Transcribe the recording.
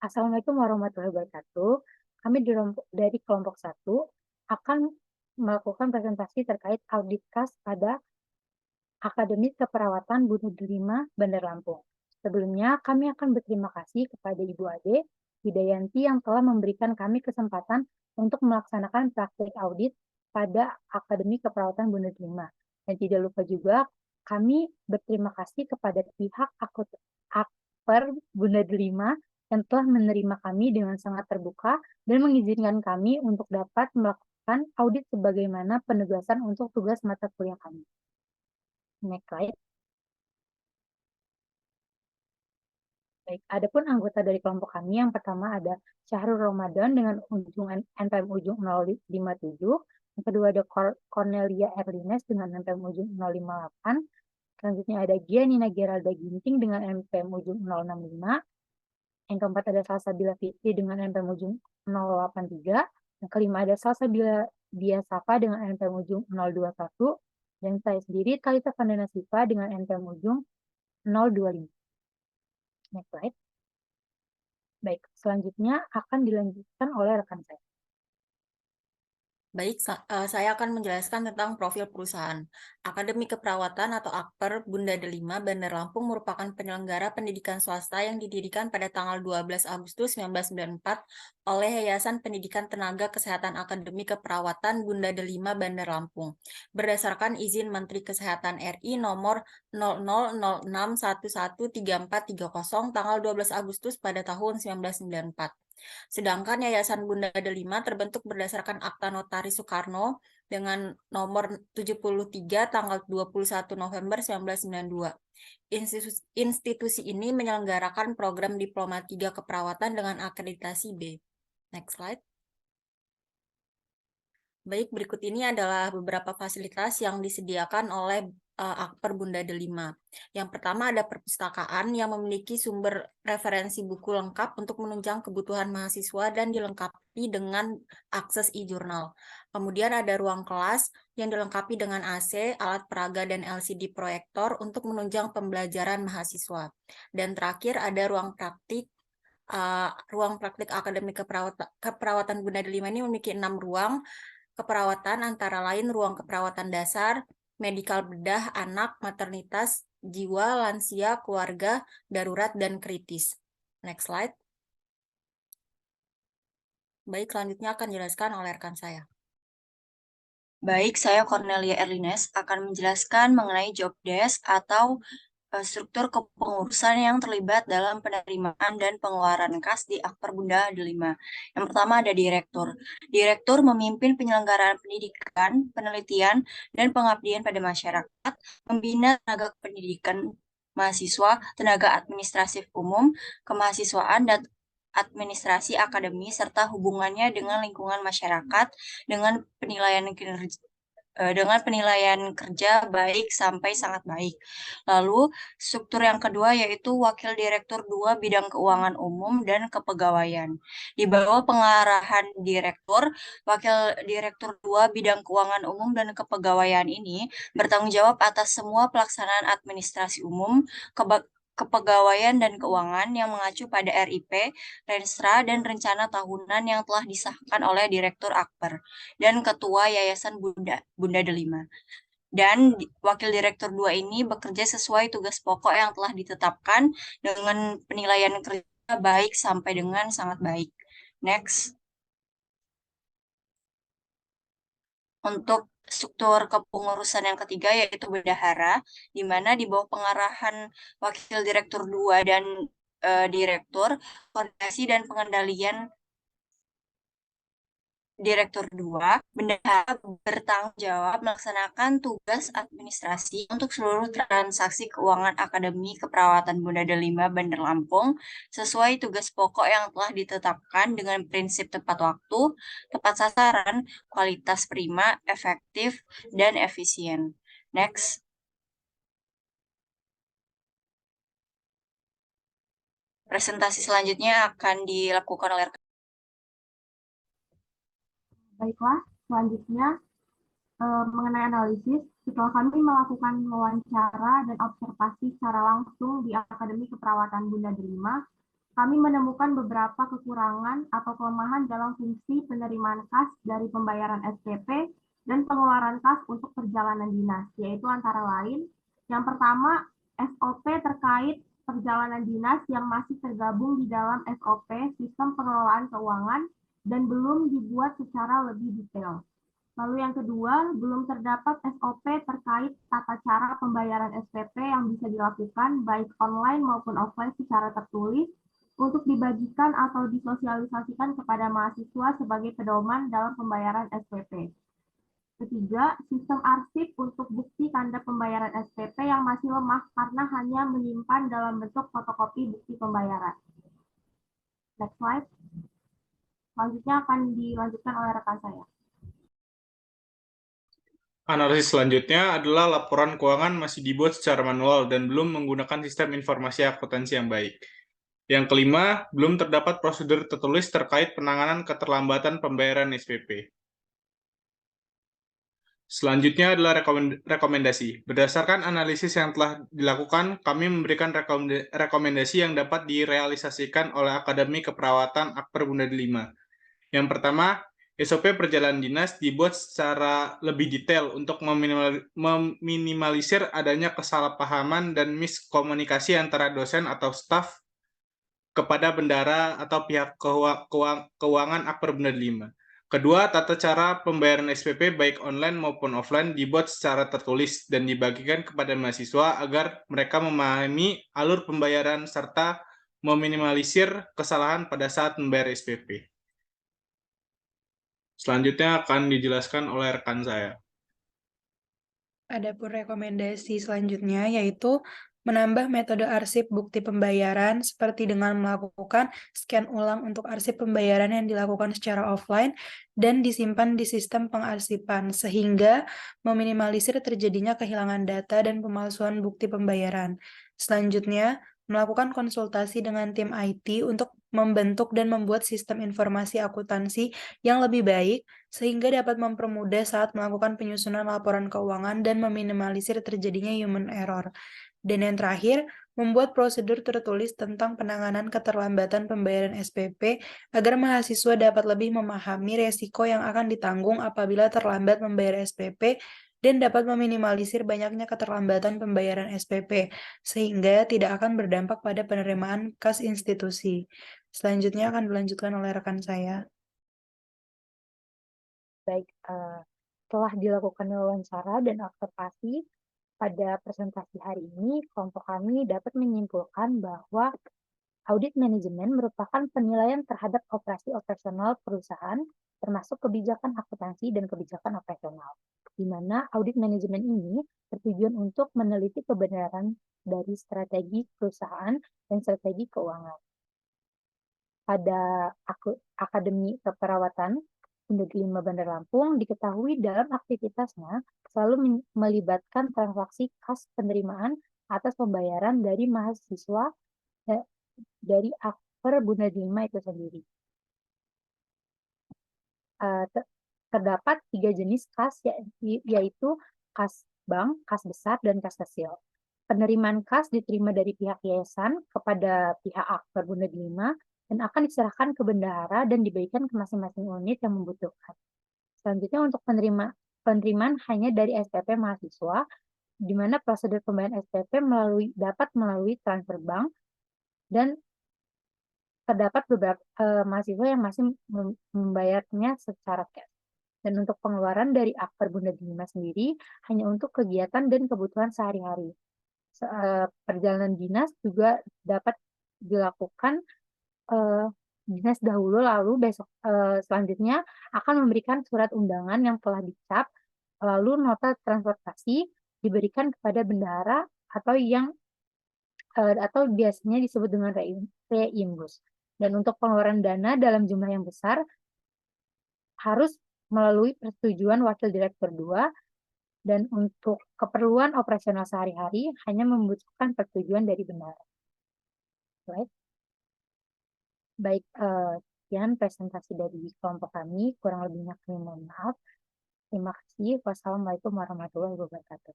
Assalamualaikum warahmatullahi wabarakatuh. Kami dari kelompok 1 akan melakukan presentasi terkait audit kas pada Akademi Keperawatan Bunuh 5 Bandar Lampung. Sebelumnya, kami akan berterima kasih kepada Ibu Ade Widayanti yang telah memberikan kami kesempatan untuk melaksanakan praktik audit pada Akademi Keperawatan Bunuh 5. Dan tidak lupa juga, kami berterima kasih kepada pihak Akper Bunuh 5 yang telah menerima kami dengan sangat terbuka dan mengizinkan kami untuk dapat melakukan audit sebagaimana penugasan untuk tugas mata kuliah kami. Next slide. Baik, adapun anggota dari kelompok kami yang pertama ada Syahrul Ramadan dengan NPM ujung 057, yang kedua ada Cornelia Erlines dengan NPM ujung 058, selanjutnya ada Gianina Geralda Ginting dengan NPM ujung 065, yang keempat ada Salsabila Fitri dengan NPM ujung 083, yang kelima ada Salsabila Biasafa dengan NPM ujung 021, dan saya sendiri Talita Vandana Siva dengan NPM ujung 025. Next slide. Baik, selanjutnya akan dilanjutkan oleh rekan saya. Baik, saya akan menjelaskan tentang profil perusahaan. Akademi Keperawatan atau Akper Bunda Delima Bandar Lampung merupakan penyelenggara pendidikan swasta yang didirikan pada tanggal 12 Agustus 1994 oleh Yayasan Pendidikan Tenaga Kesehatan Akademi Keperawatan Bunda Delima Bandar Lampung berdasarkan izin Menteri Kesehatan RI nomor 0006113430 tanggal 12 Agustus pada tahun 1994. Sedangkan Yayasan Bunda Delima terbentuk berdasarkan Akta Notaris Soekarno dengan nomor 73 tanggal 21 November 1992. Institusi ini menyelenggarakan program Diploma 3 Keperawatan dengan akreditasi B. Next slide. Baik, berikut ini adalah beberapa fasilitas yang disediakan oleh Akper Bunda Delima. Yang pertama ada perpustakaan yang memiliki sumber referensi buku lengkap untuk menunjang kebutuhan mahasiswa dan dilengkapi dengan akses e-jurnal. Kemudian ada ruang kelas yang dilengkapi dengan AC, alat peraga, dan LCD proyektor untuk menunjang pembelajaran mahasiswa. Dan terakhir ada ruang praktik. Ruang praktik Akademi Keperawatan Bunda Delima ini memiliki 6 ruang keperawatan, antara lain ruang keperawatan dasar, medikal bedah, anak, maternitas, jiwa, lansia, keluarga, darurat, dan kritis. Next slide. Baik, selanjutnya akan dijelaskan oleh rekan saya. Baik, saya Cornelia Erlines akan menjelaskan mengenai job desk atau struktur kepengurusan yang terlibat dalam penerimaan dan pengeluaran kas di Akper Bunda Delima. Yang pertama ada direktur. Direktur memimpin penyelenggaraan pendidikan, penelitian, dan pengabdian pada masyarakat, membina tenaga pendidikan mahasiswa, tenaga administratif umum, kemahasiswaan, dan administrasi akademi, serta hubungannya dengan lingkungan masyarakat dengan penilaian kerja baik sampai sangat baik. Lalu, struktur yang kedua yaitu Wakil Direktur 2 Bidang Keuangan Umum dan Kepegawaian. Di bawah pengarahan Direktur, Wakil Direktur 2 Bidang Keuangan Umum dan Kepegawaian ini bertanggung jawab atas semua pelaksanaan administrasi umum, kepegawaian dan keuangan yang mengacu pada RIP, Renstra, dan rencana tahunan yang telah disahkan oleh Direktur Akper dan Ketua Yayasan Bunda Delima. Dan Wakil Direktur 2 ini bekerja sesuai tugas pokok yang telah ditetapkan dengan penilaian kerja baik sampai dengan sangat baik. Next. Untuk struktur kepengurusan yang ketiga yaitu bendahara, di mana di bawah pengarahan Wakil Direktur 2 dan Direktur, koordinasi dan pengendalian Direktur 2, bendahara bertanggung jawab melaksanakan tugas administrasi untuk seluruh transaksi keuangan Akademi Keperawatan Bunda Delima Bandar Lampung sesuai tugas pokok yang telah ditetapkan dengan prinsip tepat waktu, tepat sasaran, kualitas prima, efektif, dan efisien. Next. Presentasi selanjutnya akan dilakukan oleh Baiklah, selanjutnya mengenai analisis, setelah kami melakukan wawancara dan observasi secara langsung di Akademi Keperawatan Bunda Delima, kami menemukan beberapa kekurangan atau kelemahan dalam fungsi penerimaan kas dari pembayaran SPP dan pengeluaran kas untuk perjalanan dinas, yaitu antara lain, yang pertama, SOP terkait perjalanan dinas yang masih tergabung di dalam SOP Sistem Pengelolaan Keuangan dan belum dibuat secara lebih detail. Lalu yang kedua, belum terdapat SOP terkait tata cara pembayaran SPP yang bisa dilakukan baik online maupun offline secara tertulis untuk dibagikan atau disosialisasikan kepada mahasiswa sebagai pedoman dalam pembayaran SPP. Ketiga, sistem arsip untuk bukti tanda pembayaran SPP yang masih lemah karena hanya menyimpan dalam bentuk fotokopi bukti pembayaran. Next slide. Selanjutnya akan dilanjutkan oleh rekan saya. Analisis selanjutnya adalah laporan keuangan masih dibuat secara manual dan belum menggunakan sistem informasi akuntansi yang baik. Yang kelima, belum terdapat prosedur tertulis terkait penanganan keterlambatan pembayaran SPP. Selanjutnya adalah rekomendasi. Berdasarkan analisis yang telah dilakukan, kami memberikan rekomendasi yang dapat direalisasikan oleh Akademi Keperawatan Akper Bunda 5. Yang pertama, SOP perjalanan dinas dibuat secara lebih detail untuk meminimalisir adanya kesalahpahaman dan miskomunikasi antara dosen atau staf kepada bendara atau pihak keuangan Akper Bunda 5. Kedua, tata cara pembayaran SPP baik online maupun offline dibuat secara tertulis dan dibagikan kepada mahasiswa agar mereka memahami alur pembayaran serta meminimalisir kesalahan pada saat membayar SPP. Selanjutnya akan dijelaskan oleh rekan saya. Adapun rekomendasi selanjutnya yaitu menambah metode arsip bukti pembayaran seperti dengan melakukan scan ulang untuk arsip pembayaran yang dilakukan secara offline dan disimpan di sistem pengarsipan sehingga meminimalisir terjadinya kehilangan data dan pemalsuan bukti pembayaran. Selanjutnya, melakukan konsultasi dengan tim IT untuk membentuk dan membuat sistem informasi akuntansi yang lebih baik sehingga dapat mempermudah saat melakukan penyusunan laporan keuangan dan meminimalisir terjadinya human error. Dan yang terakhir, membuat prosedur tertulis tentang penanganan keterlambatan pembayaran SPP agar mahasiswa dapat lebih memahami resiko yang akan ditanggung apabila terlambat membayar SPP dan dapat meminimalisir banyaknya keterlambatan pembayaran SPP, sehingga tidak akan berdampak pada penerimaan kas institusi. Selanjutnya akan dilanjutkan oleh rekan saya. Baik, telah dilakukan wawancara dan observasi pada presentasi hari ini, kelompok kami dapat menyimpulkan bahwa audit manajemen merupakan penilaian terhadap operasi operasional perusahaan, termasuk kebijakan akuntansi dan kebijakan operasional, di mana audit manajemen ini bertujuan untuk meneliti kebenaran dari strategi perusahaan dan strategi keuangan. Pada Akademi Keperawatan Bunda 5 Bandar Lampung diketahui dalam aktivitasnya selalu melibatkan transaksi kas penerimaan atas pembayaran dari mahasiswa dari Akper Bunda 5 itu sendiri. Terdapat 3 jenis kas yaitu kas bank, kas besar, dan kas kecil. Penerimaan kas diterima dari pihak yayasan kepada pihak Akper Bunda 5 dan akan diserahkan ke bendahara dan dibagikan ke masing-masing unit yang membutuhkan. Selanjutnya untuk penerimaan hanya dari SPP mahasiswa, di mana prosedur pembayaran SPP dapat melalui transfer bank dan terdapat beberapa mahasiswa yang masih membayarnya secara cash. Dan untuk pengeluaran dari Akper Bunda 5 sendiri hanya untuk kegiatan dan kebutuhan sehari-hari. Perjalanan dinas juga dapat dilakukan dinas dahulu, lalu besok selanjutnya akan memberikan surat undangan yang telah dicap, lalu nota transportasi diberikan kepada bendahara atau biasanya disebut dengan reimbus. Dan untuk pengeluaran dana dalam jumlah yang besar harus melalui persetujuan Wakil Direktur 2 dan untuk keperluan operasional sehari-hari hanya membutuhkan persetujuan dari bendahara. Right? Baik, sekian presentasi dari kelompok kami. Kurang lebihnya kami mohon maaf. Terima kasih. Wassalamualaikum warahmatullahi wabarakatuh.